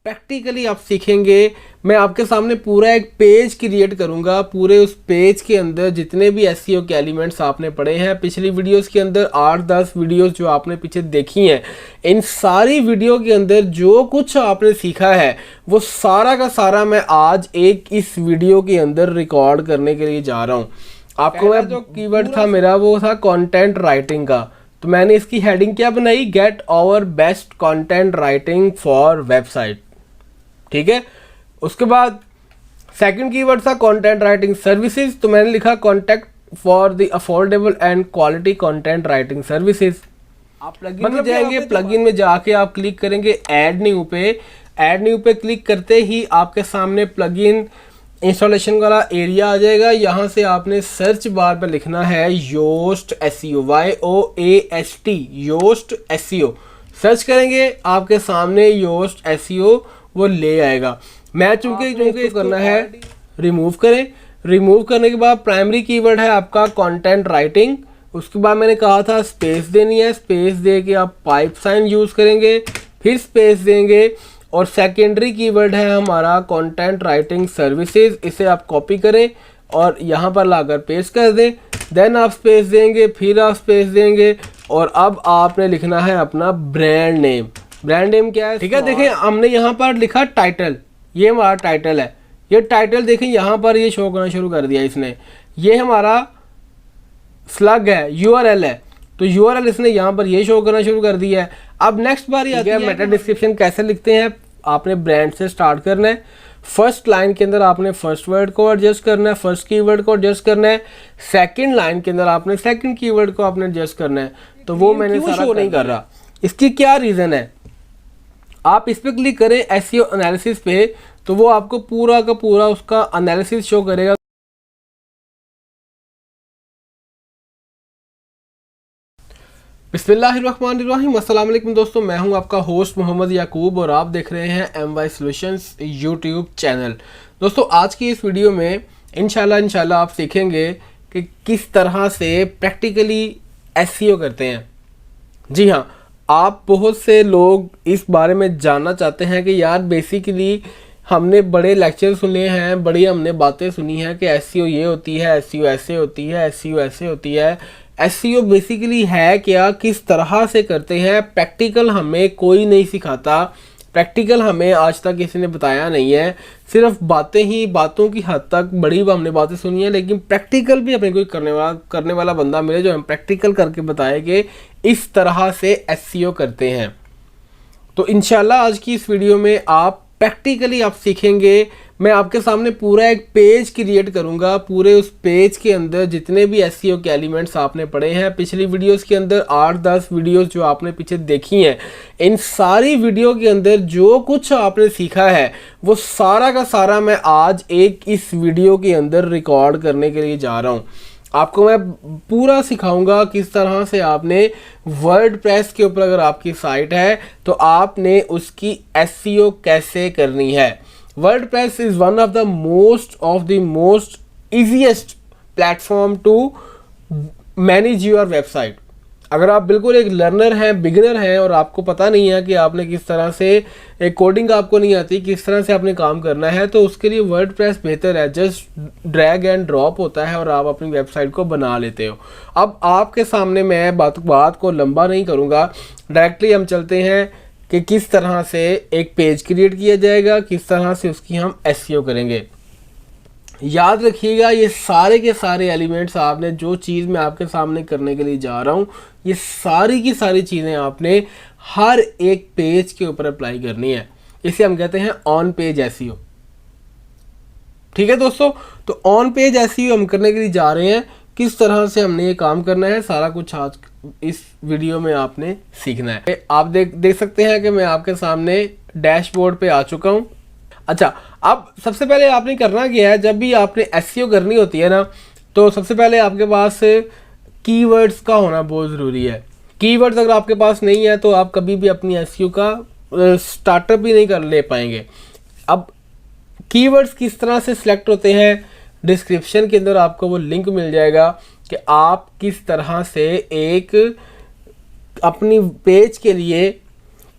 Practically आप सीखेंगे। मैं आपके सामने पूरा एक पेज क्रिएट करूंगा। पूरे उस पेज के अंदर जितने भी एसईओ के एलिमेंट्स आपने पढ़े हैं पिछली वीडियोस के अंदर, 8-10 वीडियोस जो आपने पीछे देखी हैं, इन सारी वीडियो के अंदर जो कुछ आपने सीखा है वो सारा का सारा मैं आज एक इस वीडियो के अंदर रिकॉर्ड करने के लिए जा रहा हूँ। आपको मैं जो कीवर्ड था मेरा वो था कंटेंट राइटिंग का, तो मैंने इसकी हेडिंग क्या बनाई, get our best content writing for website. ठीक है। उसके बाद सेकंड कीवर्ड था कंटेंट राइटिंग सर्विसेज, तो मैंने लिखा contact for the affordable and quality content writing services. आप प्लगइन में जाएंगे, प्लगइन में जाके आप क्लिक करेंगे ऐड न्यू पे। ऐड न्यू पे क्लिक करते ही आपके सामने प्लगइन इंस्टॉलेशन वाला एरिया आ जाएगा। यहाँ से आपने सर्च बार पर लिखना है Yoast SEO, YOAST, Yoast SEO. Search करेंगे आपके सामने योस्ट एसईओ वो ले आएगा। मैं चूंकि इसको करना है रिमूव करें। रिमूव करने के बाद प्राइमरी कीवर्ड है आपका कंटेंट राइटिंग। उसके बाद मैंने कहा था स्पेस देनी है, स्पेस दे के आप पाइप साइन यूज़ करेंगे, फिर स्पेस देंगे। और सेकेंडरी कीवर्ड है हमारा कंटेंट राइटिंग सर्विसेज। इसे आप कॉपी करें और यहाँ पर लाकर पेस्ट कर दें। देन आप स्पेस देंगे, फिर आप स्पेस देंगे और अब आपने लिखना है अपना ब्रांड नेम। ब्रांड नेम क्या है, ठीक है। देखें हमने यहाँ पर लिखा टाइटल, ये हमारा टाइटल है। ये टाइटल देखें यहाँ पर ये शो करना शुरू कर दिया इसने। ये हमारा स्लग है, URL है, तो URL इसने यहाँ पर ये शो करना शुरू कर दिया है। अब नेक्स्ट बार ये है मेटा डिस्क्रिप्शन कैसे लिखते हैं। आपने ब्रांड से स्टार्ट करना है। फर्स्ट लाइन के अंदर आपने फर्स्ट वर्ड को एडजस्ट करना है, फर्स्ट कीवर्ड को एडजस्ट करना है। सेकंड लाइन के अंदर आपने सेकंड कीवर्ड को आपने एडजस्ट करना है। तो वो मैंने सारा शो नहीं कर रहा, इसकी क्या रीज़न है। आप इस पर क्लिक करें एसईओ एनालिसिस पे, तो वो आपको पूरा का पूरा उसका एनालिसिस शो करेगा। बिस्मिल्लाहिर्रहमानिर्रहीम, अस्सलाम वालेकुम दोस्तों, मैं हूं आपका होस्ट मोहम्मद याकूब और आप देख रहे हैं MY सॉल्यूशंस यूट्यूब चैनल। दोस्तों आज की इस वीडियो में इंशाल्लाह आप सीखेंगे कि किस तरह से प्रैक्टिकली एसईओ करते हैं। जी हाँ, आप बहुत से लोग इस बारे में जानना चाहते हैं कि यार बेसिकली हमने बड़े लेक्चर सुने हैं, बड़ी हमने बातें सुनी हैं कि एसईओ ये होती है, एसईओ ऐसे होती है, एसईओ ऐसे होती है। एसईओ बेसिकली है क्या, किस तरह से करते हैं, प्रैक्टिकल हमें कोई नहीं सिखाता, प्रैक्टिकल हमें आज तक किसी ने बताया नहीं है। सिर्फ बातें ही, बातों की हद तक बड़ी हमने बातें सुनी है, लेकिन प्रैक्टिकल भी हमें कोई करने वाला बंदा मिले जो हम प्रैक्टिकल करके बताए कि इस तरह से एसईओ करते हैं। तो इंशाल्लाह आज की इस वीडियो में आप प्रैक्टिकली आप सीखेंगे। मैं आपके सामने पूरा एक पेज क्रिएट करूंगा। पूरे उस पेज के अंदर जितने भी एसईओ के एलिमेंट्स आपने पढ़े हैं पिछली वीडियोस के अंदर, 8-10 वीडियोस जो आपने पीछे देखी हैं, इन सारी वीडियो के अंदर जो कुछ आपने सीखा है वो सारा का सारा मैं आज एक इस वीडियो के अंदर रिकॉर्ड करने के लिए जा रहा हूँ। आपको मैं पूरा सिखाऊंगा किस तरह से आपने वर्डप्रेस के ऊपर अगर आपकी साइट है तो आपने उसकी एसईओ कैसे करनी है। WordPress is one of the most easiest platform to manage your website. अगर आप बिल्कुल एक लर्नर हैं, बिगिनर हैं और आपको पता नहीं है कि आपने किस तरह से, एक कोडिंग आपको नहीं आती, किस तरह से आपने काम करना है, तो उसके लिए वर्डप्रेस बेहतर है। जस्ट ड्रैग एंड ड्रॉप होता है और आप अपनी वेबसाइट को बना लेते हो। अब आपके सामने मैं बात को लंबा नहीं करूँगा, डायरेक्टली हम चलते हैं कि किस तरह से एक पेज क्रिएट किया जाएगा, किस तरह से उसकी हम एसईओ करेंगे। याद रखिएगा ये सारे के सारे एलिमेंट्स आपने, जो चीज़ मैं आपके सामने करने के लिए जा रहा हूँ, ये सारी की सारी चीज़ें आपने हर एक पेज के ऊपर अप्लाई करनी है। इसे हम कहते हैं ऑन पेज एसईओ। ठीक है दोस्तों, तो ऑन पेज एसईओ हम करने के लिए जा रहे हैं। किस तरह से हमने ये काम करना है सारा कुछ आज इस वीडियो में आपने सीखना है। आप देख सकते हैं कि मैं आपके सामने डैशबोर्ड पे आ चुका हूँ। अच्छा, अब सबसे पहले आपने करना क्या है, जब भी आपने एसईओ करनी होती है ना, तो सबसे पहले आपके पास कीवर्ड्स का होना बहुत ज़रूरी है। कीवर्ड्स अगर आपके पास नहीं है तो आप कभी भी अपनी एसईओ का स्टार्टअप भी नहीं कर ले पाएंगे। अब कीवर्ड्स किस तरह से सिलेक्ट होते हैं, डिस्क्रिप्शन के अंदर आपको वो लिंक मिल जाएगा कि आप किस तरह से एक अपनी पेज के लिए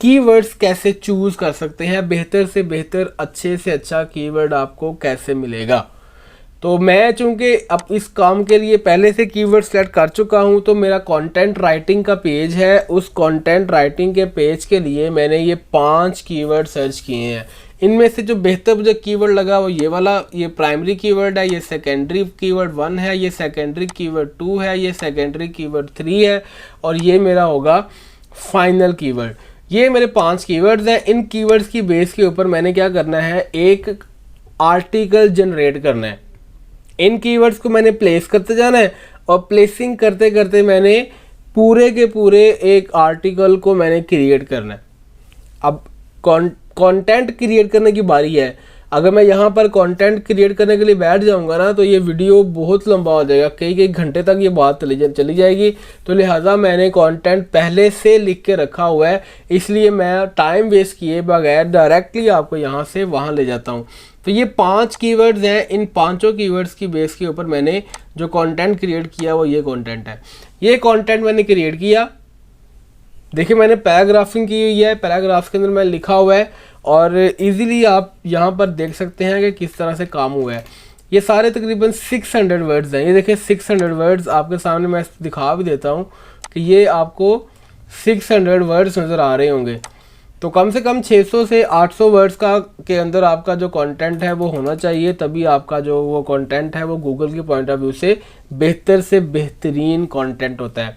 कीवर्ड्स कैसे चूज़ कर सकते हैं, बेहतर से बेहतर अच्छे से अच्छा कीवर्ड आपको कैसे मिलेगा। तो मैं चूँकि अब इस काम के लिए पहले से कीवर्ड सेलेक्ट कर चुका हूँ, तो मेरा कंटेंट राइटिंग का पेज है, उस कंटेंट राइटिंग के पेज के लिए मैंने ये 5 कीवर्ड सर्च किए हैं। इनमें से जो बेहतर मुझे कीवर्ड लगा वो ये वाला, ये प्राइमरी कीवर्ड है, ये सेकेंडरी कीवर्ड 1 है, ये सेकेंडरी कीवर्ड 2 है, ये सेकेंडरी कीवर्ड 3 है, और ये मेरा होगा फाइनल कीवर्ड। ये मेरे 5 कीवर्ड्स हैं। इन कीवर्ड्स की बेस के ऊपर मैंने क्या करना है, एक आर्टिकल जनरेट करना है। इन कीवर्ड्स को मैंने प्लेस करते जाना है, और प्लेसिंग करते करते मैंने पूरे के पूरे एक आर्टिकल को मैंने क्रिएट करना है। अब कंटेंट क्रिएट करने की बारी है। अगर मैं यहाँ पर कंटेंट क्रिएट करने के लिए बैठ जाऊँगा ना, तो ये वीडियो बहुत लंबा हो जाएगा, कई घंटे तक ये बात चली जाएगी। तो लिहाजा मैंने कंटेंट पहले से लिख के रखा हुआ है, इसलिए मैं टाइम वेस्ट किए बगैर डायरेक्टली आपको यहाँ से वहाँ ले जाता हूँ। तो ये 5 कीवर्ड्स हैं। इन 5 कीवर्ड्स की बेस के ऊपर मैंने जो कंटेंट क्रिएट किया वो ये कंटेंट है। ये कंटेंट मैंने क्रिएट किया, देखिए मैंने पैराग्राफिंग की हुई है, पैराग्राफ के अंदर मैं लिखा हुआ है, और इजीली आप यहाँ पर देख सकते हैं कि किस तरह से काम हुआ है। ये सारे तकरीबन 600 वर्ड्स हैं। ये देखिए 600 वर्ड्स आपके सामने मैं दिखा भी देता हूँ कि ये आपको 600 वर्ड्स नज़र आ रहे होंगे। तो कम से कम 600 से 800 वर्ड्स का के अंदर आपका जो कंटेंट है वो होना चाहिए, तभी आपका जो वो कंटेंट है वो गूगल के पॉइंट ऑफ व्यू से बेहतरीन कंटेंट होता है।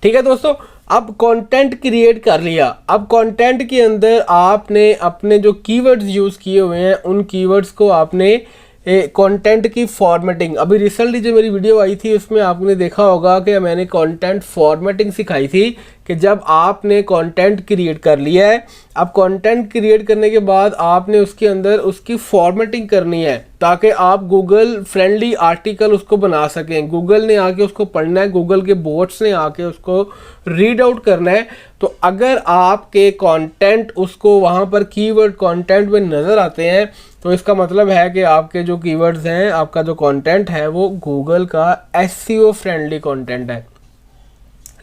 ठीक है दोस्तों, अब कंटेंट क्रिएट कर लिया। अब कंटेंट के अंदर आपने अपने जो कीवर्ड्स यूज़ किए हुए हैं उन कीवर्ड्स को आपने कंटेंट की फॉर्मेटिंग, अभी रिसेंटली जो मेरी वीडियो आई थी उसमें आपने देखा होगा कि मैंने कंटेंट फॉर्मेटिंग सिखाई थी कि जब आपने कंटेंट क्रिएट कर लिया है, अब कंटेंट क्रिएट करने के बाद आपने उसके अंदर उसकी फॉर्मेटिंग करनी है ताकि आप गूगल फ्रेंडली आर्टिकल उसको बना सकें। गूगल ने आके उसको पढ़ना है, गूगल के बोट्स ने आके उसको रीड आउट करना है। तो अगर आपके कंटेंट उसको वहाँ पर कीवर्ड कंटेंट में नज़र आते हैं तो इसका मतलब है कि आपके जो कीवर्ड्स हैं, आपका जो कंटेंट है वो गूगल का एसईओ फ्रेंडली कंटेंट है।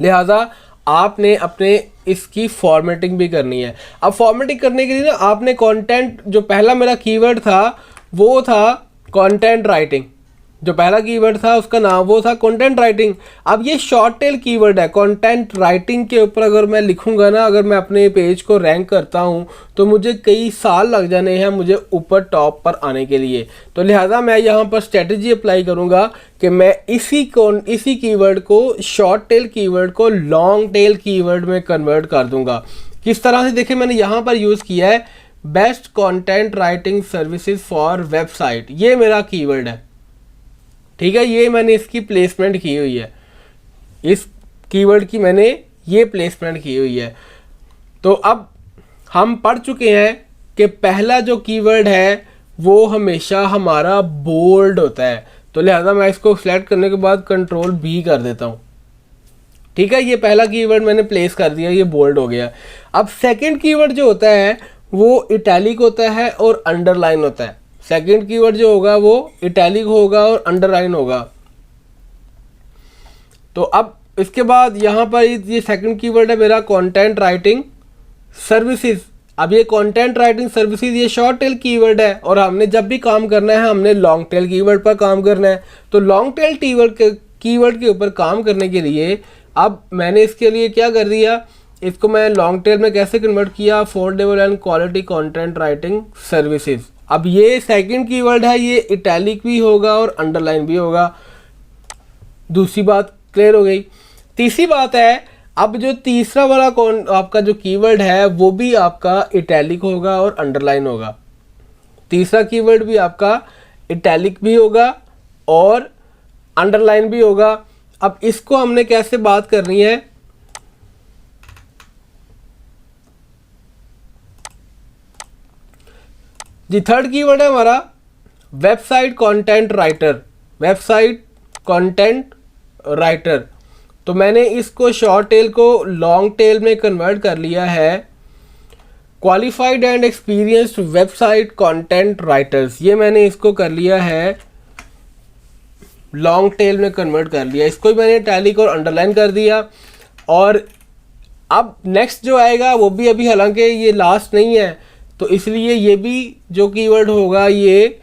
लिहाजा आपने अपने इसकी फॉर्मेटिंग भी करनी है। अब फॉर्मेटिंग करने के लिए ना आपने कंटेंट, जो पहला मेरा कीवर्ड था वो था कंटेंट राइटिंग, जो पहला कीवर्ड था उसका नाम वो था कंटेंट राइटिंग। अब ये शॉर्ट टेल कीवर्ड है। कंटेंट राइटिंग के ऊपर अगर मैं लिखूंगा ना, अगर मैं अपने पेज को रैंक करता हूँ तो मुझे कई साल लग जाने हैं मुझे ऊपर टॉप पर आने के लिए। तो लिहाजा मैं यहाँ पर स्ट्रेटजी अप्लाई करूँगा कि मैं इसी कीवर्ड को, शॉर्ट टेल कीवर्ड को लॉन्ग टेल कीवर्ड में कन्वर्ट कर दूंगा। किस तरह से, देखिए मैंने यहाँ पर यूज़ किया है best content writing services for website, ये मेरा कीवर्ड है। ठीक है, ये मैंने इसकी प्लेसमेंट की हुई है, इस कीवर्ड की मैंने ये प्लेसमेंट की हुई है। तो अब हम पढ़ चुके हैं कि पहला जो कीवर्ड है वो हमेशा हमारा बोल्ड होता है। तो लिहाजा मैं इसको सिलेक्ट करने के बाद कंट्रोल B कर देता हूँ। ठीक है, ये पहला कीवर्ड मैंने प्लेस कर दिया, ये बोल्ड हो गया। अब सेकंड कीवर्ड जो होता है वो इटैलिक होता है और अंडरलाइन होता है। सेकंड कीवर्ड जो होगा वो इटैलिक होगा और अंडरलाइन होगा। तो अब इसके बाद यहाँ पर ये सेकंड कीवर्ड है मेरा कंटेंट राइटिंग सर्विसेज। अब ये कंटेंट राइटिंग सर्विसेज ये शॉर्ट टेल कीवर्ड है, और हमने जब भी काम करना है हमने लॉन्ग टेल कीवर्ड पर काम करना है। तो लॉन्ग टेल कीवर्ड के ऊपर काम करने के लिए अब मैंने इसके लिए क्या कर दिया, इसको मैं लॉन्ग टेल में कैसे कन्वर्ट किया, affordable and quality content writing services. अब ये सेकंड कीवर्ड है, ये इटैलिक भी होगा और अंडरलाइन भी होगा। दूसरी बात क्लियर हो गई। तीसरी बात है, अब जो तीसरा वाला आपका जो कीवर्ड है वो भी आपका इटैलिक होगा और अंडरलाइन होगा। तीसरा कीवर्ड भी आपका इटैलिक भी होगा और अंडरलाइन भी होगा। अब इसको हमने कैसे बात करनी है, जी थर्ड कीवर्ड है हमारा website content writer. Website content writer, तो मैंने इसको शॉर्ट टेल को लॉन्ग टेल में कन्वर्ट कर लिया है qualified and experienced website content writers. ये मैंने इसको कर लिया है लॉन्ग टेल में कन्वर्ट कर लिया। इसको भी मैंने इटैलिक और अंडरलाइन कर दिया। और अब नेक्स्ट जो आएगा वो भी अभी हालांकि ये लास्ट नहीं है, तो इसलिए ये भी जो कीवर्ड होगा ये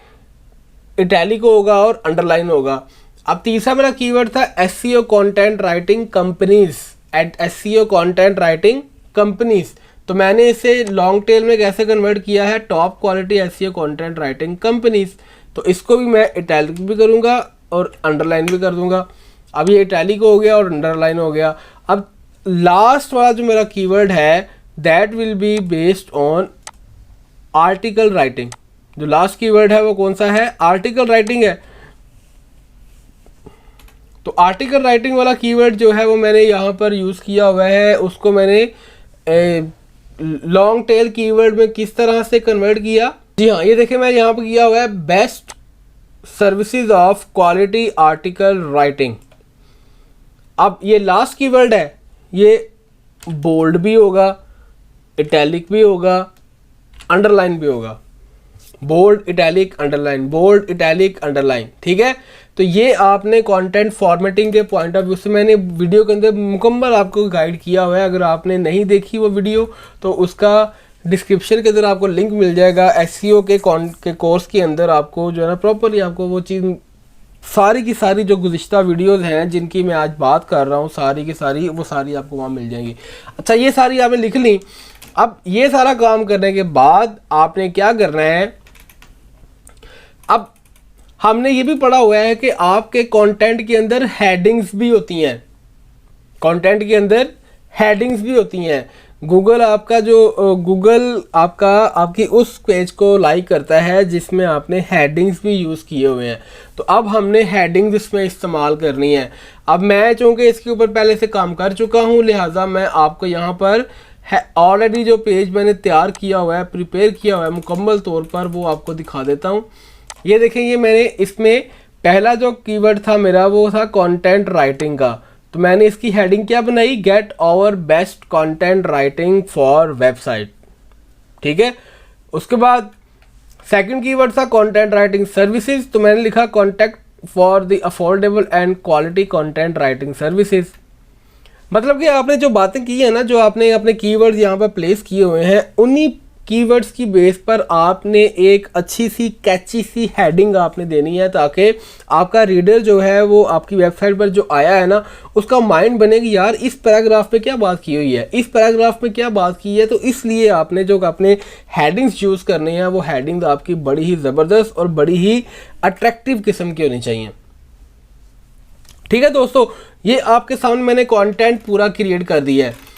इटैलिक होगा और अंडरलाइन होगा। अब तीसरा मेरा कीवर्ड था SEO content writing companies, at SEO content writing companies, तो मैंने इसे लॉन्ग टेल में कैसे कन्वर्ट किया है, top quality SEO content writing companies. तो इसको भी मैं इटैलिक भी करूँगा और अंडरलाइन भी कर दूंगा। अब ये इटैलिक हो गया और अंडरलाइन हो गया। अब लास्ट वाला जो मेरा कीवर्ड है that will be based on article writing. जो लास्ट कीवर्ड है वो कौन सा है, आर्टिकल राइटिंग है। तो आर्टिकल राइटिंग वाला कीवर्ड जो है वो मैंने यहाँ पर यूज़ किया हुआ है, उसको मैंने लॉन्ग टेल कीवर्ड में किस तरह से कन्वर्ट किया। जी हाँ, ये देखिए मैं यहाँ पर किया हुआ है best services of quality article writing. अब ये लास्ट कीवर्ड है, ये बोल्ड भी होगा, इटैलिक भी होगा, अंडरलाइन भी होगा। Bold italic underline, bold italic underline, ठीक है। तो ये आपने कंटेंट फॉर्मेटिंग के पॉइंट ऑफ व्यू से मैंने वीडियो के अंदर मुकम्मल आपको गाइड किया हुआ है। अगर आपने नहीं देखी वो वीडियो तो उसका डिस्क्रिप्शन के अंदर आपको लिंक मिल जाएगा। एसईओ के कोर्स के अंदर आपको जो है ना प्रॉपरली आपको वो चीज़ सारी की सारी जो गुज़िश्ता वीडियोस हैं जिनकी मैं आज बात कर रहा हूँ सारी की सारी वो सारी आपको वहाँ मिल जाएंगी। अच्छा, ये सारी आपने लिख ली। अब ये सारा काम करने के बाद आपने क्या करना है, अब हमने ये भी पढ़ा हुआ है कि आपके कंटेंट के अंदर हेडिंग्स भी होती हैं, कंटेंट के अंदर हेडिंग्स भी होती हैं। गूगल आपका जो गूगल आपकी उस पेज को लाइक करता है जिसमें आपने हेडिंग्स भी यूज़ किए हुए हैं। तो अब हमने हेडिंग्स इसमें इस्तेमाल करनी है। अब मैं चूँकि इसके ऊपर पहले से काम कर चुका हूँ, लिहाजा मैं आपको यहाँ पर ऑलरेडी जो पेज मैंने तैयार किया हुआ है, प्रिपेयर किया हुआ है मुकम्मल तौर पर, वो आपको दिखा देता हूँ। ये देखें, ये मैंने इसमें पहला जो कीवर्ड था मेरा वो था कंटेंट राइटिंग का। तो मैंने इसकी हेडिंग क्या बनाई, get our best content writing for website, ठीक है। उसके बाद सेकंड कीवर्ड था कंटेंट राइटिंग सर्विसेज, तो मैंने लिखा contact for the affordable and quality content writing services. मतलब कि आपने जो बातें की है ना, जो आपने अपने कीवर्ड्स यहाँ पर प्लेस किए हुए हैं, उन्हीं कीवर्ड्स की बेस पर आपने एक अच्छी सी कैची सी हेडिंग आपने देनी है, ताकि आपका रीडर जो है वो आपकी वेबसाइट पर जो आया है ना, उसका माइंड बने कि यार इस पैराग्राफ पे क्या बात की हुई है, इस पैराग्राफ में क्या बात की है। तो इसलिए आपने जो अपने हेडिंग्स यूज़ करने हैं वो हेडिंग्स आपकी बड़ी ही ज़बरदस्त और बड़ी ही अट्रैक्टिव किस्म की होनी चाहिए, ठीक है दोस्तों। ये आपके सामने मैंने कंटेंट पूरा क्रिएट कर दिया है।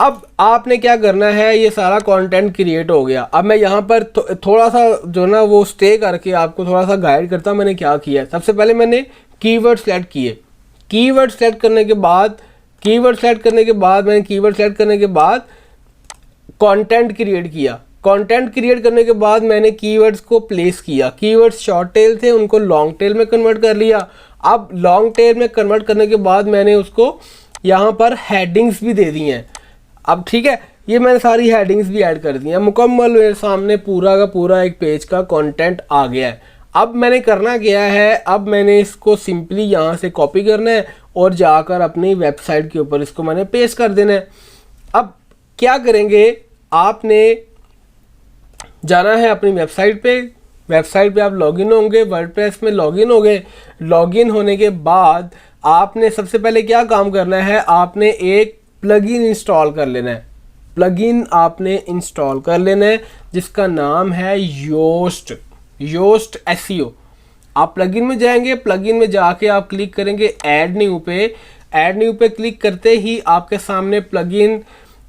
अब आपने क्या करना है, ये सारा कंटेंट क्रिएट हो गया। अब मैं यहाँ पर थोड़ा सा जो ना वो स्टे करके आपको थोड़ा सा गाइड करता हूँ मैंने क्या किया है। सबसे पहले मैंने कीवर्ड सेलेक्ट किए, कीवर्ड सेलेक्ट करने के बाद कंटेंट क्रिएट किया। कंटेंट क्रिएट करने के बाद मैंने कीवर्ड्स को प्लेस किया। कीवर्ड्स शॉर्ट टेल थे, उनको लॉन्ग टेल में कन्वर्ट कर लिया। अब लॉन्ग टेल में कन्वर्ट करने के बाद मैंने उसको यहाँ पर हेडिंग्स भी दे दी हैं। अब ठीक है, ये मैंने सारी हेडिंग्स भी ऐड कर दी हैं। मुकम्मल मेरे सामने पूरा का पूरा एक पेज का कंटेंट आ गया है। अब मैंने करना क्या है, अब मैंने इसको सिंपली यहाँ से कॉपी करना है और जाकर अपनी वेबसाइट के ऊपर इसको मैंने पेस्ट कर देना है। अब क्या करेंगे, आपने जाना है अपनी वेबसाइट पे आप लॉगिन होंगे, वर्डप्रेस में लॉगिन हो गए। लॉगिन होने के बाद आपने सबसे पहले क्या काम करना है, आपने एक प्लगइन इंस्टॉल कर लेना है। प्लगइन आपने इंस्टॉल कर लेना है जिसका नाम है योस्ट एसईओ। आप प्लगइन में जाएंगे, प्लगइन में जाके आप क्लिक करेंगे ऐड न्यू पे क्लिक करते ही आपके सामने प्लगइन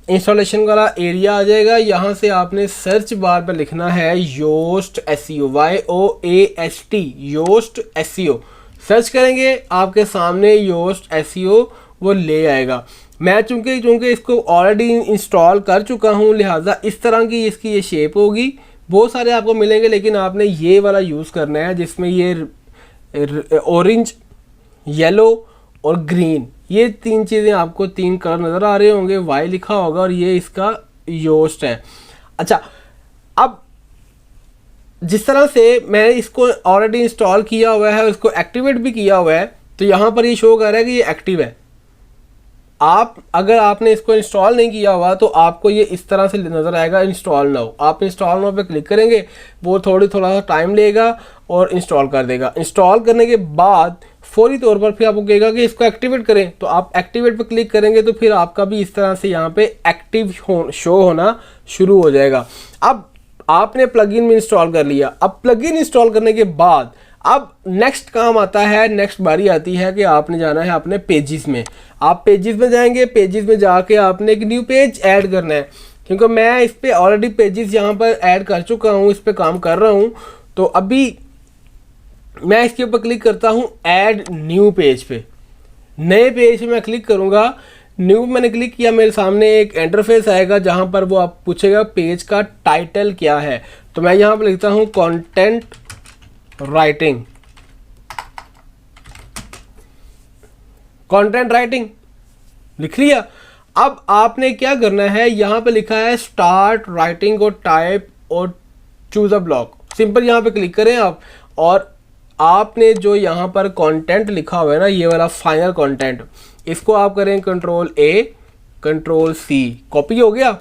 इंस्टॉलेशन वाला एरिया आ जाएगा। यहाँ से आपने सर्च बार पर लिखना है Yoast SEO, YOAST, Yoast SEO. Search करेंगे आपके सामने योस्ट एसईओ वो ले आएगा। मैं चूँकि इसको ऑलरेडी इंस्टॉल कर चुका हूँ, लिहाजा इस तरह की इसकी ये शेप होगी। बहुत सारे आपको मिलेंगे, लेकिन आपने ये वाला यूज़ करना है जिसमें ये ऑरेंज, येलो और ग्रीन, ये तीन चीज़ें आपको, तीन कलर नज़र आ रहे होंगे, वाई लिखा होगा और ये इसका योस्ट है। अच्छा, अब जिस तरह से मैंने इसको ऑलरेडी इंस्टॉल किया हुआ है, उसको एक्टिवेट भी किया हुआ है, तो यहाँ पर ये शो कर रहा है कि ये एक्टिव है। आप अगर आपने इसको इंस्टॉल नहीं किया हुआ तो आपको ये इस तरह से नज़र आएगा इंस्टॉल नाउ। आप इंस्टॉल नाउ पे क्लिक करेंगे, वो थोड़ा सा टाइम लेगा और इंस्टॉल कर देगा। इंस्टॉल करने के बाद फौरी तौर पर फिर आपको कहेगा कि इसको एक्टिवेट करें, तो आप एक्टिवेट पे क्लिक करेंगे तो फिर आपका भी इस तरह से यहाँ पे एक्टिव शो होना शुरू हो जाएगा। अब आपने प्लगइन में इंस्टॉल कर लिया। अब प्लगइन इंस्टॉल करने के बाद अब नेक्स्ट काम आता है, नेक्स्ट बारी आती है कि आपने जाना है अपने पेजेस में। आप पेजेस में जाएंगे, पेजेस में जाके आपने एक न्यू पेज ऐड करना है। क्योंकि मैं इस पर ऑलरेडी पेजेस यहाँ पर ऐड कर चुका हूँ, इस पर काम कर रहा हूँ, तो अभी मैं इसके ऊपर क्लिक करता हूँ ऐड न्यू पेज पे। नए पेज पे मैं क्लिक करूँगा, न्यू मैंने क्लिक किया, मेरे सामने एक इंटरफेस आएगा जहाँ पर वो आप पूछेगा पेज का टाइटल क्या है। तो मैं यहाँ पर लिखता हूँ कंटेंट राइटिंग। कंटेंट राइटिंग लिख लिया। अब आपने क्या करना है, यहां पे लिखा है स्टार्ट राइटिंग और टाइप और चूज अ ब्लॉक। सिंपल यहां पे क्लिक करें आप, और आपने जो यहां पर कंटेंट लिखा हुआ है ना, ये वाला फाइनल कंटेंट, इसको आप करें control A control C, copy हो गया।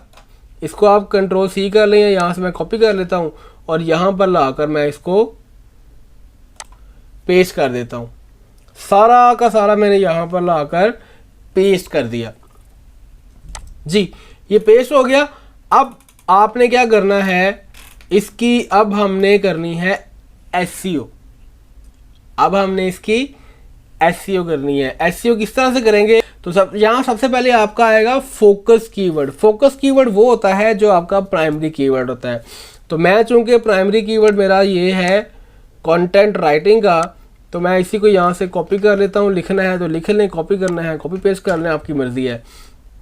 इसको आप कंट्रोल सी कर लें, यहां से मैं कॉपी कर लेता हूं और यहां पर लाकर मैं इसको पेस्ट कर देता हूँ। सारा का सारा मैंने यहाँ पर लाकर पेस्ट कर दिया जी, ये पेस्ट हो गया। अब आपने क्या करना है, इसकी अब हमने करनी है एसईओ। अब हमने इसकी एसईओ करनी है। एसईओ किस तरह से करेंगे, तो यहाँ सबसे पहले आपका आएगा फोकस कीवर्ड। फोकस कीवर्ड वो होता है जो आपका प्राइमरी कीवर्ड होता है। तो मैं चूंकि प्राइमरी कीवर्ड मेरा ये है कंटेंट राइटिंग का, तो मैं इसी को यहाँ से कॉपी कर लेता हूँ। लिखना है तो लिख लें, कॉपी करना है कॉपी पेस्ट कर लें, आपकी मर्जी है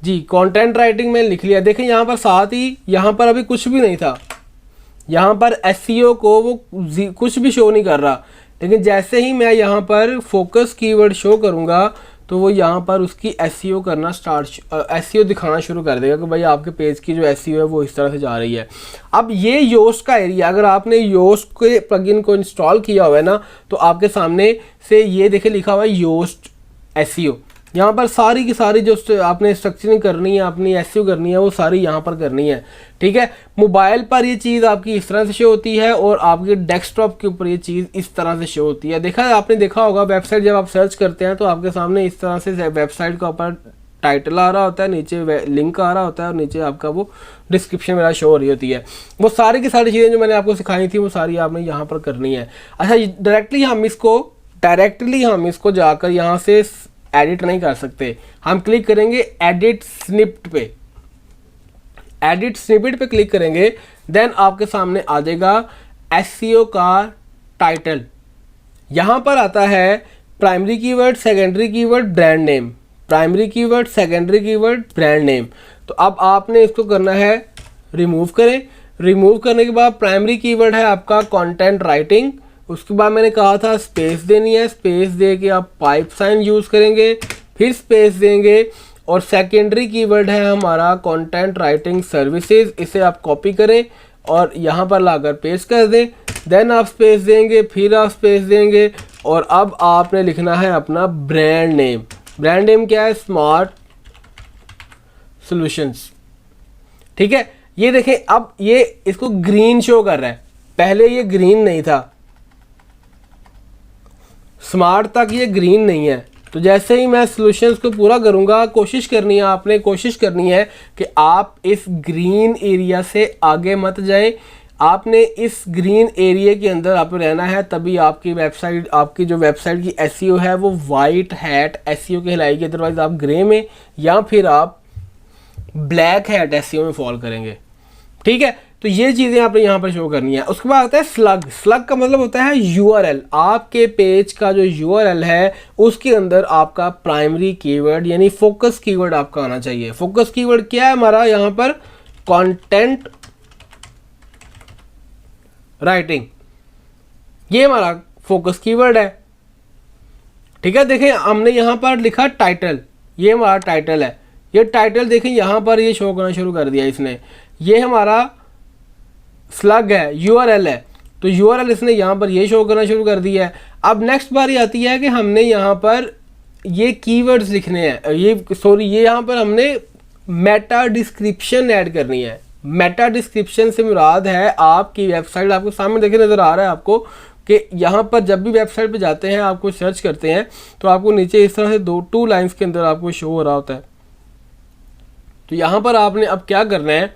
जी। कंटेंट राइटिंग में लिख लिया। देखें यहाँ पर साथ ही यहाँ पर अभी कुछ भी नहीं था, यहाँ पर एसईओ को वो कुछ भी शो नहीं कर रहा, लेकिन जैसे ही मैं यहाँ पर फोकस कीवर्ड शो करूँगा तो वो यहाँ पर उसकी एसईओ करना एसईओ दिखाना शुरू कर देगा कि भाई आपके पेज की जो एसईओ है वो इस तरह से जा रही है। अब ये योस्ट का एरिया, अगर आपने योस्ट के प्लगइन को इंस्टॉल किया हुआ है ना, तो आपके सामने से ये देखे लिखा हुआ है योस्ट एसईओ। यहाँ पर सारी की सारी जो आपने स्ट्रक्चरिंग करनी है, अपनी एसईओ करनी है, वो सारी यहाँ पर करनी है। ठीक है, मोबाइल पर ये चीज़ आपकी इस तरह से शो होती है और आपके डेस्कटॉप के ऊपर ये चीज़ इस तरह से शो होती है। आपने देखा होगा वेबसाइट जब आप सर्च करते हैं तो आपके सामने इस तरह से वेबसाइट का ऊपर टाइटल आ रहा होता है, नीचे लिंक आ रहा होता है और नीचे आपका वो डिस्क्रिप्शन वगैरह शो हो रही होती है। वो सारी की सारी चीज़ें जो मैंने आपको सिखाई थी वो सारी आपने यहाँ पर करनी है। अच्छा, डायरेक्टली हम इसको जाकर यहाँ से एडिट नहीं कर सकते। हम क्लिक करेंगे एडिट स्निपेट पे। एडिट स्निपेट पे क्लिक करेंगे, देन आपके सामने आ जाएगा एसईओ का टाइटल। यहां पर आता है primary keyword, secondary keyword, brand name. Primary keyword, secondary keyword, brand name. तो अब आपने इसको करना है रिमूव करें। रिमूव करने के बाद प्राइमरी कीवर्ड है आपका कंटेंट राइटिंग। उसके बाद मैंने कहा था स्पेस देनी है, स्पेस दे के आप पाइप साइन यूज़ करेंगे, फिर स्पेस देंगे। और सेकेंडरी कीवर्ड है हमारा कंटेंट राइटिंग सर्विसेज। इसे आप कॉपी करें और यहाँ पर लाकर पेस्ट कर दें, देन आप स्पेस देंगे, फिर आप स्पेस देंगे और अब आपने लिखना है अपना ब्रांड नेम। ब्रांड नेम क्या है, स्मार्ट सॉल्यूशंस। ठीक है, ये देखें अब ये इसको ग्रीन शो कर रहा है, पहले ये ग्रीन नहीं था, स्मार्ट तक ये ग्रीन नहीं है। तो जैसे ही मैं सॉल्यूशंस को पूरा करूंगा, कोशिश करनी है आपने, कोशिश करनी है कि आप इस ग्रीन एरिया से आगे मत जाएं। आपने इस ग्रीन एरिया के अंदर आप रहना है, तभी आपकी वेबसाइट, आपकी जो वेबसाइट की एसईओ है वो वाइट हैट एसईओ कहलाएगी। अदरवाइज आप ग्रे में या फिर आप ब्लैक हैट एसईओ में फॉल करेंगे। ठीक है, तो ये चीज़ें आपने यहाँ पर शो करनी है। उसके बाद आता है स्लग। स्लग का मतलब होता है यूआरएल। आपके पेज का जो यूआरएल है उसके अंदर आपका प्राइमरी कीवर्ड यानी फोकस कीवर्ड आपका आना चाहिए। फोकस कीवर्ड क्या है हमारा, यहाँ पर कंटेंट राइटिंग, ये हमारा फोकस कीवर्ड है। ठीक है, देखें हमने यहाँ पर लिखा टाइटल, ये हमारा टाइटल है। ये टाइटल देखें यहाँ पर ये शो करना शुरू कर दिया इसने। ये हमारा स्लग है, यूआरएल है, तो यूआरएल इसने यहाँ पर ये शो करना शुरू कर दिया है। अब नेक्स्ट बारी आती है कि हमने यहाँ पर ये कीवर्ड्स लिखने हैं, ये यहाँ पर हमने मेटा डिस्क्रिप्शन ऐड करनी है। मेटा डिस्क्रिप्शन से मुराद है आपकी वेबसाइट, आपको सामने देखे नज़र आ रहा है आपको कि यहाँ पर जब भी वेबसाइट पे जाते हैं, आपको सर्च करते हैं तो आपको नीचे इस तरह से टू लाइंस के अंदर आपको शो हो रहा होता है। तो यहाँ पर आपने अब क्या करना है,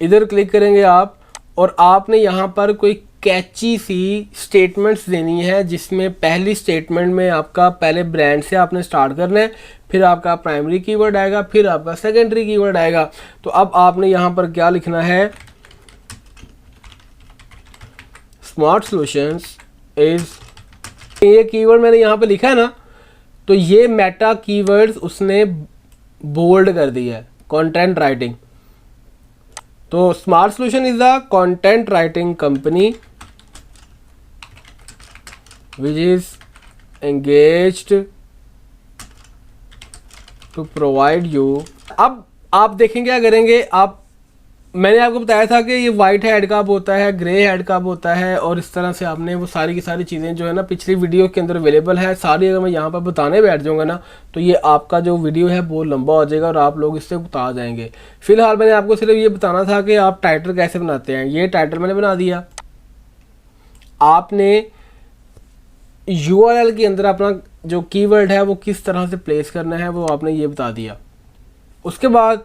इधर क्लिक करेंगे आप और आपने यहाँ पर कोई कैची सी स्टेटमेंट्स देनी है, जिसमें पहली स्टेटमेंट में आपका पहले ब्रांड से आपने स्टार्ट करना है, फिर आपका प्राइमरी कीवर्ड आएगा, फिर आपका सेकेंडरी कीवर्ड आएगा। तो अब आपने यहाँ पर क्या लिखना है, स्मार्ट सॉल्यूशंस इज, ये कीवर्ड मैंने यहाँ पे लिखा है ना, तो ये मेटा कीवर्ड्स उसने बोल्ड कर दिया है, कंटेंट राइटिंग। तो smart solution is a content writing company which is engaged to provide you। अब आप देखें क्या करेंगे आप, मैंने आपको बताया था कि ये वाइट हेड कब होता है, ग्रे हेड कब होता है, और इस तरह से आपने वो सारी की सारी चीज़ें जो है ना पिछली वीडियो के अंदर अवेलेबल है सारी। अगर मैं यहाँ पर बताने बैठ जाऊँगा ना तो ये आपका जो वीडियो है बहुत लंबा हो जाएगा और आप लोग इससे उता जाएंगे। फिलहाल मैंने आपको सिर्फ ये बताना था कि आप टाइटल कैसे बनाते हैं। ये टाइटल मैंने बना दिया, आपने URL के अंदर अपना जो कीवर्ड है वो किस तरह से प्लेस करना है वो आपने ये बता दिया। उसके बाद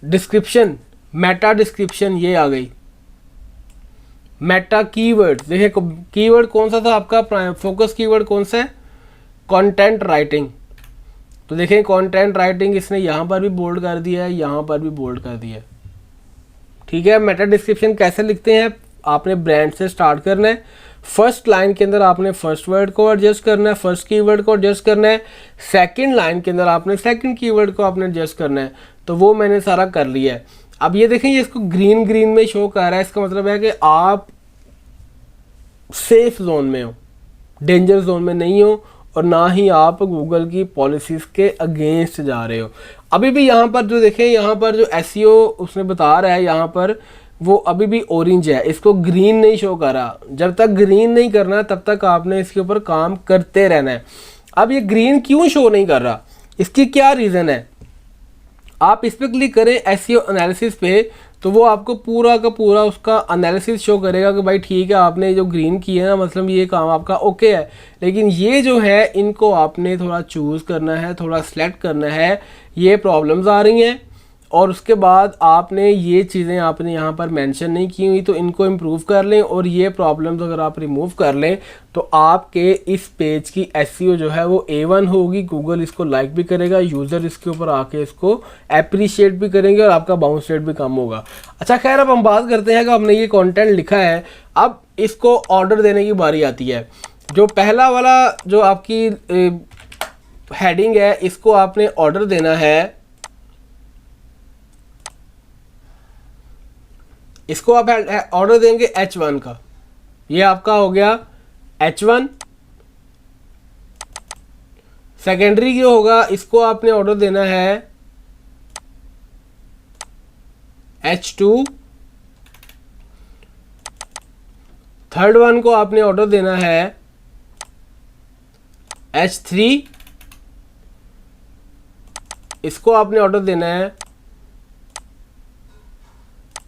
डिस्क्रिप्शन, मेटा डिस्क्रिप्शन ये आ गई। मेटा कीवर्ड, देखिए कीवर्ड कौन सा था आपका, फोकस कीवर्ड कौन सा है, कंटेंट राइटिंग। तो देखें कंटेंट राइटिंग इसने यहाँ पर भी बोल्ड कर दिया है, यहाँ पर भी बोल्ड कर दिया है। ठीक है, मेटा डिस्क्रिप्शन कैसे लिखते हैं, आपने ब्रांड से स्टार्ट करना है। फर्स्ट लाइन के अंदर आपने फर्स्ट वर्ड को एडजस्ट करना है, फर्स्ट कीवर्ड को एडजस्ट करना है। सेकंड लाइन के अंदर आपने सेकंड कीवर्ड को आपने एडजस्ट करना है। तो वो मैंने सारा कर लिया है। अब ये देखें, ये इसको ग्रीन ग्रीन में शो कर रहा है, इसका मतलब है कि आप सेफ जोन में हो, डेंजर जोन में नहीं हो, और ना ही आप गूगल की पॉलिसीज़ के अगेंस्ट जा रहे हो। अभी भी यहाँ पर जो देखें, यहाँ पर जो SEO उसने बता रहा है यहाँ पर वो अभी भी ऑरेंज है, इसको ग्रीन नहीं शो कर रहा। जब तक ग्रीन नहीं करना तब तक आपने इसके ऊपर काम करते रहना है। अब ये ग्रीन क्यों शो नहीं कर रहा, इसकी क्या रीज़न है, आप इस पर क्लिक करें SEO एनालिसिस पे, तो वो आपको पूरा का पूरा उसका एनालिसिस शो करेगा कि भाई ठीक है आपने जो ग्रीन किया है ना, मतलब ये काम आपका ओके है। लेकिन ये जो है इनको आपने थोड़ा चूज़ करना है, थोड़ा सेलेक्ट करना है, ये प्रॉब्लम्स आ रही हैं। और उसके बाद आपने ये चीज़ें आपने यहाँ पर मेंशन नहीं की हुई, तो इनको इम्प्रूव कर लें, और ये प्रॉब्लम्स अगर आप रिमूव कर लें तो आपके इस पेज की SEO जो है वो A1 होगी। गूगल इसको लाइक भी करेगा, यूज़र इसके ऊपर आके इसको अप्रिशिएट भी करेंगे, और आपका बाउंस रेट भी कम होगा। अच्छा खैर, अब हम बात करते हैं कि हमने ये कंटेंट लिखा है, अब इसको ऑर्डर देने की बारी आती है। जो पहला वाला जो आपकी हेडिंग है, इसको आपने ऑर्डर देना है, इसको आप ऑर्डर देंगे H1 का। ये आपका हो गया H1। सेकेंडरी जो होगा इसको आपने ऑर्डर देना है H2। थर्ड वन को आपने ऑर्डर देना है H3। इसको आपने ऑर्डर देना है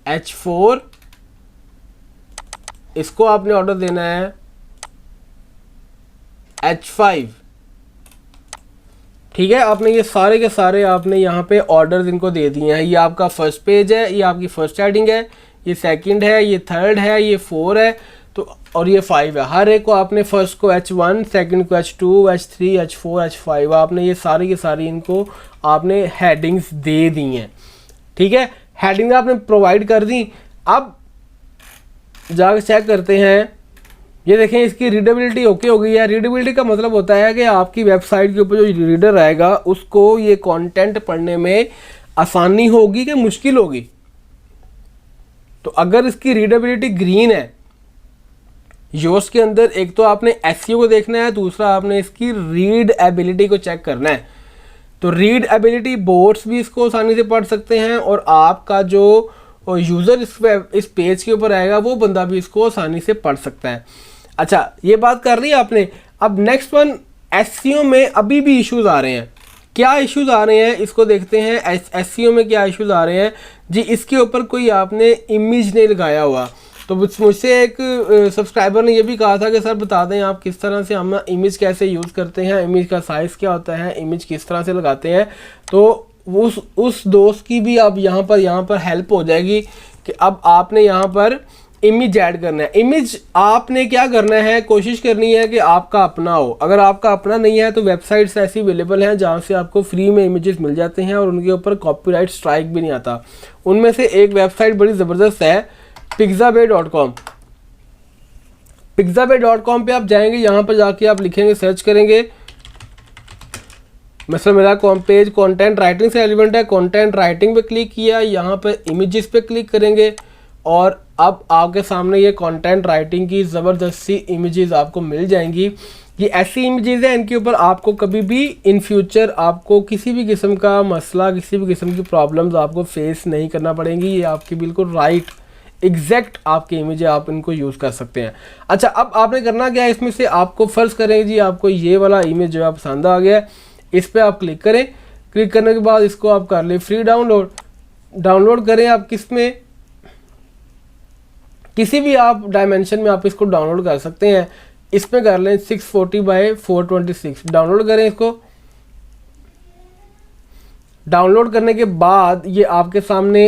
H4। इसको आपने ऑर्डर देना है H5। ठीक है, आपने ये सारे के सारे आपने यहाँ पे ऑर्डर इनको दे दिए हैं। ये आपका फर्स्ट पेज है, ये आपकी फर्स्ट हेडिंग है, ये सेकंड है, ये थर्ड है, ये 4 है, तो और ये 5 है। हर एक को आपने फर्स्ट को H1, सेकंड को H2, H3, H4, H5 आपने ये सारी की सारी इनको आपने हेडिंग्स दे दी हैं। ठीक है, हेडिंग आपने प्रोवाइड कर दी। अब जाकर चेक करते हैं, ये देखें इसकी रीडेबिलिटी ओके हो गई है। रीडेबिलिटी का मतलब होता है कि आपकी वेबसाइट के ऊपर जो रीडर आएगा उसको ये कंटेंट पढ़ने में आसानी होगी कि मुश्किल होगी। तो अगर इसकी रीडेबिलिटी ग्रीन है, योस्ट के अंदर एक तो आपने SEO को देखना है, दूसरा आपने इसकी रीड एबिलिटी को चेक करना है। तो रीड एबिलिटी, बोट्स भी इसको आसानी से पढ़ सकते हैं, और आपका जो यूज़र इस पेज के ऊपर आएगा वो बंदा भी इसको आसानी से पढ़ सकता है। अच्छा, ये बात कर ली आपने। अब नेक्स्ट वन एसईओ में अभी भी इश्यूज आ रहे हैं। क्या इश्यूज आ रहे हैं इसको देखते हैं। एसईओ में क्या इश्यूज आ रहे हैं जी, इसके ऊपर कोई आपने इमेज नहीं लगाया हुआ। तो मुझसे एक सब्सक्राइबर ने ये भी कहा था कि सर बता दें आप किस तरह से हम इमेज कैसे यूज़ करते हैं, इमेज का साइज़ क्या होता है, इमेज किस तरह से लगाते हैं। तो उस दोस्त की भी अब यहाँ पर हेल्प हो जाएगी कि अब आपने यहाँ पर इमेज ऐड करना है। इमेज आपने क्या करना है, कोशिश करनी है कि आपका अपना हो। अगर आपका अपना नहीं है तो वेबसाइट्स ऐसी अवेलेबल हैं जहाँ से आपको फ्री में इमेजेस मिल जाते हैं और उनके ऊपर कॉपीराइट स्ट्राइक भी नहीं आता। उनमें से एक वेबसाइट बड़ी ज़बरदस्त है pixabay.com। pixabay.com पे आप जाएंगे, यहाँ पर जाके आप लिखेंगे, सर्च करेंगे। मतलब मेरा पेज कंटेंट राइटिंग से एलिमेंट है, कंटेंट राइटिंग पे क्लिक किया, यहाँ पे इमेजेस पे क्लिक करेंगे और अब आपके सामने ये कंटेंट राइटिंग की ज़बरदस्त सी इमेजेस आपको मिल जाएंगी। ये ऐसी इमेजेस हैं इनके ऊपर आपको कभी भी इन फ्यूचर आपको किसी भी किस्म का मसला, किसी भी किस्म की प्रॉब्लम्स आपको फेस नहीं करना पड़ेंगी। ये आपकी बिल्कुल राइट एग्जैक्ट आपकी इमेज है, आप इनको यूज़ कर सकते हैं। अच्छा, अब आपने करना क्या है, इसमें से आपको फ़र्ज़ करेंगे जी आपको ये वाला इमेज जो है पसंद आ गया है, इस पर आप क्लिक करें। क्लिक करने के बाद इसको आप कर लें फ्री डाउनलोड करें। आप किसी भी आप डायमेंशन में आप इसको डाउनलोड कर सकते हैं। इस पर कर लें 640 बाई 426, डाउनलोड करें इसको। डाउनलोड करने के बाद ये आपके सामने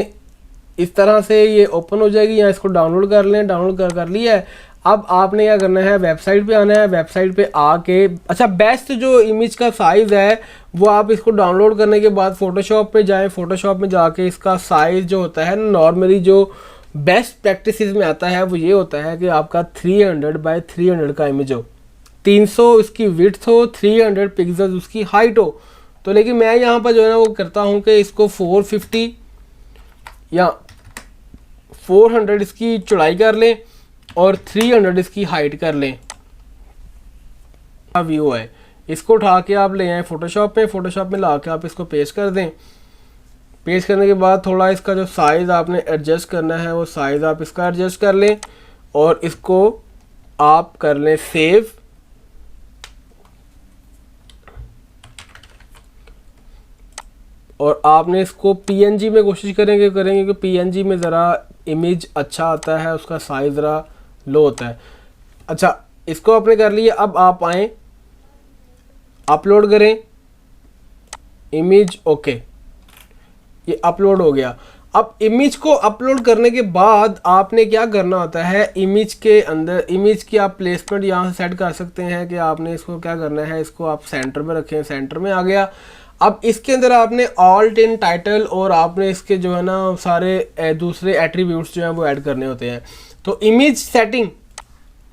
इस तरह से ये ओपन हो जाएगी। यहाँ इसको डाउनलोड कर लें, डाउनलोड कर लिया है। अब आपने क्या करना है, वेबसाइट पे आना है। वेबसाइट पे आके अच्छा बेस्ट जो इमेज का साइज़ है वो आप इसको डाउनलोड करने के बाद फ़ोटोशॉप पे जाएं। फ़ोटोशॉप में जाके इसका साइज़ जो होता है नॉर्मली जो बेस्ट प्रैक्टिसेस में आता है वो ये होता है कि आपका 300 बाई 300 का इमेज हो, 300 इसकी विड्थ हो, 300 पिक्सल उसकी हाइट हो। तो लेकिन मैं यहाँ पर जो है ना वो करता हूँ कि इसको 450 या 400 इसकी चौड़ाई कर लें और 300 इसकी हाइट कर लें। व्यू है, इसको उठा के आप ले आए फ़ोटोशॉप में। फ़ोटोशॉप में ला के आप इसको पेस्ट कर दें। पेस्ट करने के बाद थोड़ा इसका जो साइज़ आपने एडजस्ट करना है वो साइज़ आप इसका एडजस्ट कर लें और इसको आप कर लें सेव। और आपने इसको पीएनजी में कोशिश करेंगे कि पीएनजी में ज़रा इमेज अच्छा आता है, उसका साइज़ ज़रा लो होता है। अच्छा, इसको आपने कर लिया। अब आप आएँ, अपलोड करें इमेज। ओके, ये अपलोड हो गया। अब इमेज को अपलोड करने के बाद आपने क्या करना होता है, इमेज के अंदर इमेज की आप प्लेसमेंट यहाँ से सेट कर सकते हैं कि आपने इसको क्या करना है, इसको आप सेंटर में रखें। सेंटर में आ गया। अब इसके अंदर आपने ऑल्ट इन टाइटल और आपने इसके जो है ना सारे दूसरे एट्रीब्यूट्स जो हैं वो ऐड करने होते हैं। तो इमेज सेटिंग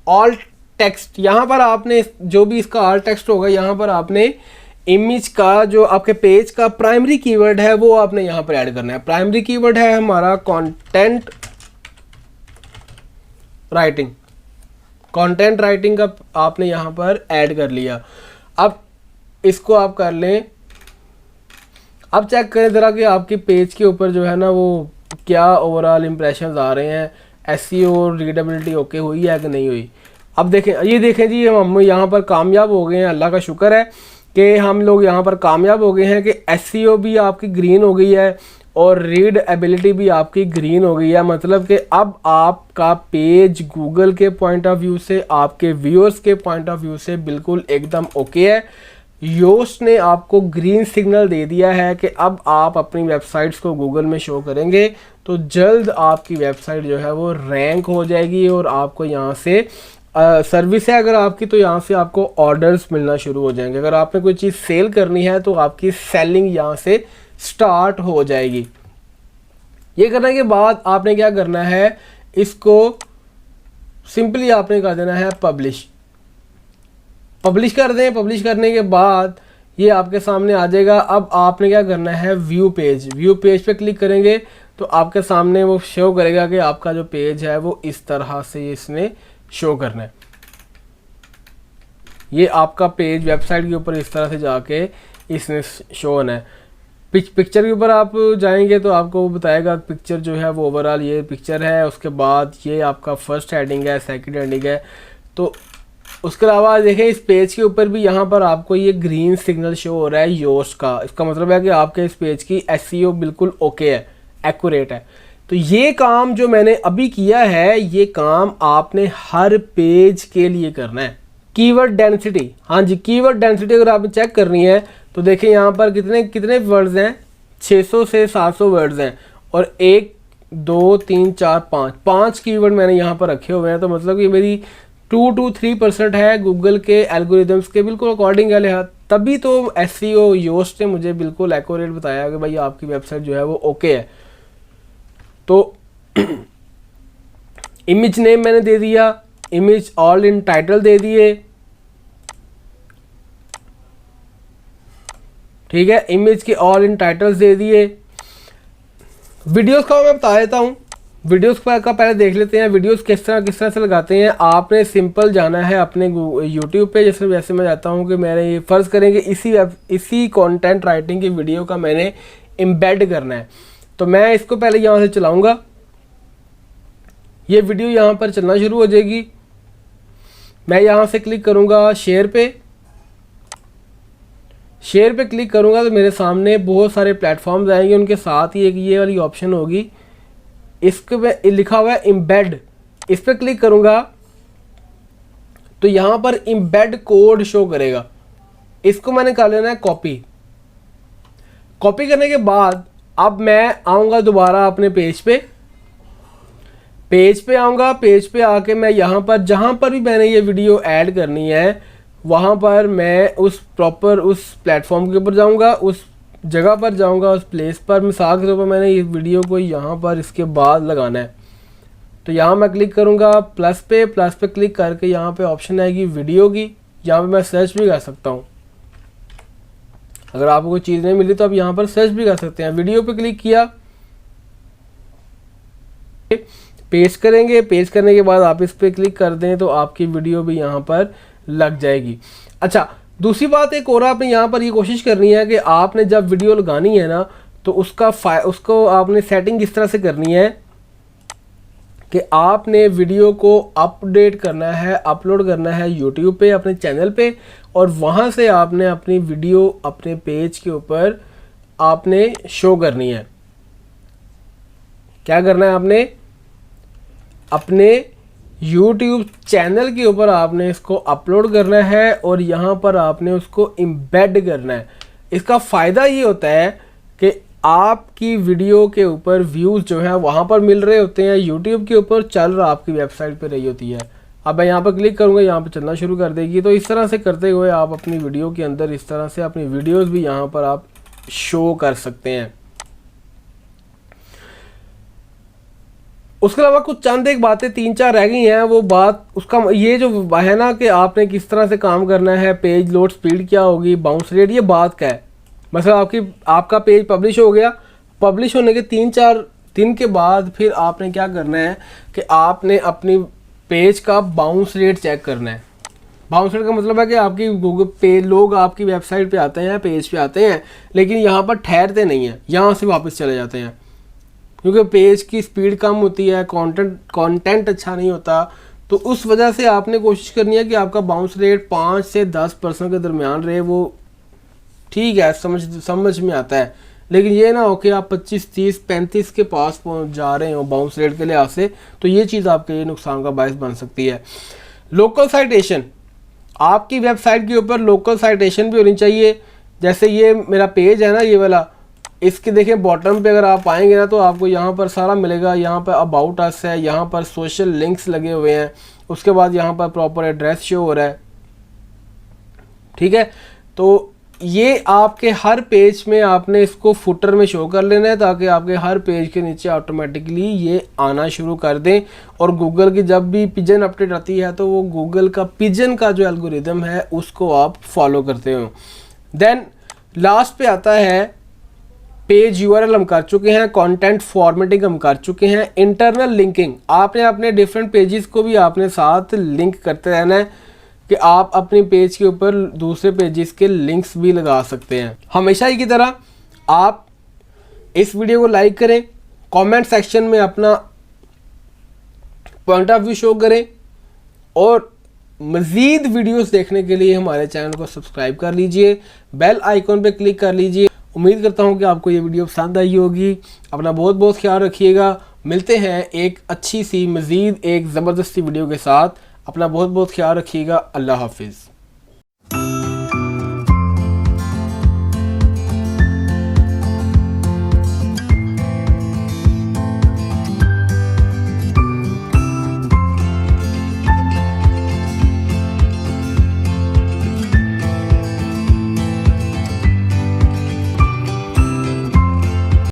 ऑल्ट टेक्स्ट, यहाँ पर आपने जो भी इसका ऑल्ट टेक्स्ट होगा यहाँ पर आपने इमेज का जो आपके पेज का प्राइमरी कीवर्ड है वो आपने यहाँ पर ऐड करना है। प्राइमरी कीवर्ड है हमारा कंटेंट राइटिंग। कंटेंट राइटिंग का आपने यहाँ पर ऐड कर लिया। अब इसको आप कर लें। अब चेक करें ज़रा कि आपके पेज के ऊपर जो है ना वो क्या ओवरऑल इम्प्रेशंस आ रहे हैं, एसईओ रीडेबिलिटी ओके हुई है कि नहीं हुई। अब देखें, ये देखें जी हम यहाँ पर कामयाब हो गए हैं। अल्लाह का शुक्र है कि हम लोग यहाँ पर कामयाब हो गए हैं कि एसईओ भी आपकी ग्रीन हो गई है और रीड एबिलिटी भी आपकी ग्रीन हो गई है। मतलब कि अब आपका पेज गूगल के पॉइंट ऑफ व्यू से, आपके व्यूअर्स के पॉइंट ऑफ व्यू से बिल्कुल एकदम ओके है। योस्ट ने आपको ग्रीन सिग्नल दे दिया है कि अब आप अपनी वेबसाइट्स को गूगल में शो करेंगे तो जल्द आपकी वेबसाइट जो है वो रैंक हो जाएगी और आपको यहाँ से सर्विस है अगर आपकी तो यहाँ से आपको ऑर्डर्स मिलना शुरू हो जाएंगे। अगर आपने कोई चीज़ सेल करनी है तो आपकी सेलिंग यहाँ से स्टार्ट हो जाएगी। ये करने के बाद आपने क्या करना है, इसको सिंपली आपने कर देना है पब्लिश कर दें। पब्लिश करने के बाद ये आपके सामने आ जाएगा। अब आपने क्या करना है, व्यू पेज पे क्लिक करेंगे तो आपके सामने वो शो करेगा कि आपका जो पेज है वो इस तरह से इसने शो करना है। ये आपका पेज वेबसाइट के ऊपर इस तरह से जाके इसने शो होना है। पिक्चर के ऊपर आप जाएंगे तो आपको वो बताएगा पिक्चर जो है वो ओवरऑल ये पिक्चर है। उसके बाद ये आपका फर्स्ट हेडिंग है, सेकंड हेडिंग है। तो उसके अलावा देखें इस पेज के ऊपर भी यहाँ पर आपको ये ग्रीन सिग्नल शो हो रहा है योस्ट का। इसका मतलब है कि आपके इस पेज की एसईओ बिल्कुल ओके है, एक्यूरेट है। तो ये काम जो मैंने अभी किया है, ये काम आपने हर पेज के लिए करना है। कीवर्ड डेंसिटी, हाँ जी, कीवर्ड डेंसिटी अगर आपने चेक करनी है तो देखिए यहाँ पर कितने कितने वर्ड्स हैं, 600 से 700 वर्ड्स हैं, और 1 2 3 4 5 कीवर्ड मैंने यहाँ पर रखे हुए हैं। तो मतलब कि मेरी 2 to 3% है गूगल के एल्गोरिदम्स के बिल्कुल अकॉर्डिंग है, लिहाज तभी तो एसईओ योस्ट ने मुझे बिल्कुल एक्यूरेट बताया कि भाई आपकी वेबसाइट जो है वो ओके है। तो इमेज नेम मैंने दे दिया, इमेज ऑल इन टाइटल दे दिए, ठीक है, इमेज के ऑल इन टाइटल्स दे दिए। वीडियोस का मैं बता देता हूँ, वीडियोस का पहले देख लेते हैं वीडियोस किस तरह से लगाते हैं। आपने सिंपल जाना है अपने यूट्यूब पे, जैसे मैं जाता हूँ कि मैंने ये फ़र्ज़ करेंगे इसी कंटेंट राइटिंग की वीडियो का मैंने एम्बेड करना है। तो मैं इसको पहले यहाँ से चलाऊँगा, ये वीडियो यहाँ पर चलना शुरू हो जाएगी। मैं यहाँ से क्लिक करूँगा शेयर पे क्लिक करूँगा तो मेरे सामने बहुत सारे प्लेटफॉर्म्स आएंगे, उनके साथ ही एक ये वाली ऑप्शन होगी, इसके पे लिखा हुआ है एम्बेड। इस पर क्लिक करूँगा तो यहाँ पर एम्बेड कोड शो करेगा। इसको मैंने कर लेना है कॉपी करने के बाद अब मैं आऊँगा दोबारा अपने पेज पे आऊँगा। पेज पे आके मैं यहाँ पर जहाँ पर भी मैंने ये वीडियो ऐड करनी है वहाँ पर मैं उस प्लेटफॉर्म के ऊपर जाऊँगा, उस जगह पर जाऊँगा, उस प्लेस पर। मिसाल के तौर पर मैंने इस वीडियो को यहाँ पर इसके बाद लगाना है, तो यहाँ मैं क्लिक करूँगा प्लस पे क्लिक करके यहाँ पे ऑप्शन आएगी वीडियो की। यहाँ पे मैं सर्च भी कर सकता हूँ, अगर आपको कोई चीज़ नहीं मिली तो आप यहाँ पर सर्च भी कर सकते हैं। वीडियो पे क्लिक किया, पेस्ट करेंगे, पेस्ट करने के बाद आप इस पर क्लिक कर दें तो आपकी वीडियो भी यहाँ पर लग जाएगी। अच्छा, दूसरी बात एक और आपने यहाँ पर ये कोशिश करनी है कि आपने जब वीडियो लगानी है ना तो उसको आपने सेटिंग इस तरह से करनी है कि आपने वीडियो को अपडेट करना है, अपलोड करना है यूट्यूब पे अपने चैनल पे, और वहाँ से आपने अपनी वीडियो अपने पेज के ऊपर आपने शो करनी है। क्या करना है, आपने अपने YouTube चैनल के ऊपर आपने इसको अपलोड करना है और यहाँ पर आपने उसको एम्बेड करना है। इसका फ़ायदा ये होता है कि आपकी वीडियो के ऊपर व्यूज़ जो है वहाँ पर मिल रहे होते हैं, YouTube के ऊपर चल रहा आपकी वेबसाइट पे रही होती है। अब मैं यहाँ पर क्लिक करूँगा, यहाँ पर चलना शुरू कर देगी। तो इस तरह से करते हुए आप अपनी वीडियो के अंदर इस तरह से अपनी वीडियोज़ भी यहाँ पर आप शो कर सकते हैं। उसके अलावा कुछ चंद एक बातें 3-4 रह गई हैं, वो बात उसका ये जो है ना कि आपने किस तरह से काम करना है, पेज लोड स्पीड क्या होगी, बाउंस रेट, ये बात क्या है। मतलब आपका पेज पब्लिश हो गया, पब्लिश होने के 3-4 दिन के बाद फिर आपने क्या करना है कि आपने अपनी पेज का बाउंस रेट चेक करना है। बाउंस रेट का मतलब है कि आपकी गूगल पे लोग आपकी वेबसाइट पे आते हैं, पेज पे आते हैं, लेकिन यहाँ पर ठहरते नहीं हैं, यहाँ से वापस चले जाते हैं क्योंकि पेज की स्पीड कम होती है, कंटेंट अच्छा नहीं होता। तो उस वजह से आपने कोशिश करनी है कि आपका बाउंस रेट 5 से 10% के दरमियान रहे। वो ठीक है, समझ में आता है, लेकिन ये ना हो कि आप 25, 30, 35 के पास पहुंच जा रहे हो बाउंस रेट के लिहाज से, तो ये चीज़ आपके लिए नुकसान का बायस बन सकती है। लोकल साइटेशन, आपकी वेबसाइट के ऊपर लोकल साइटेशन भी होनी चाहिए। जैसे ये मेरा पेज है ना, ये वाला, इसके देखें बॉटम पे अगर आप आएंगे ना तो आपको यहाँ पर सारा मिलेगा। यहाँ पर अबाउट अस है, यहाँ पर सोशल लिंक्स लगे हुए हैं, उसके बाद यहाँ पर प्रॉपर एड्रेस शो हो रहा है, ठीक है। तो ये आपके हर पेज में आपने इसको फुटर में शो कर लेना है ताकि आपके हर पेज के नीचे ऑटोमेटिकली ये आना शुरू कर दें। और गूगल की जब भी पिजन अपडेट आती है तो वो गूगल का पिजन का जो एल्गोरिदम है उसको आप फॉलो करते हो। देन लास्ट पे आता है पेज यूआरएल हम कर चुके हैं, कंटेंट फॉर्मेटिंग हम कर चुके हैं, इंटरनल लिंकिंग, आपने अपने डिफरेंट पेजेस को भी आपने साथ लिंक करते रहना है कि आप अपने पेज के ऊपर दूसरे पेजेस के लिंक्स भी लगा सकते हैं। हमेशा ही की तरह आप इस वीडियो को लाइक करें, कमेंट सेक्शन में अपना पॉइंट ऑफ व्यू शो करें और मज़ीद वीडियोस देखने के लिए हमारे चैनल को सब्सक्राइब कर लीजिए, बेल आइकॉन पे क्लिक कर लीजिए। उम्मीद करता हूँ कि आपको ये वीडियो पसंद आई होगी। अपना बहुत बहुत ख्याल रखिएगा। मिलते हैं एक अच्छी सी मज़ीद एक ज़बरदस्ती वीडियो के साथ। अपना बहुत बहुत ख्याल रखिएगा। अल्लाह हाफिज़।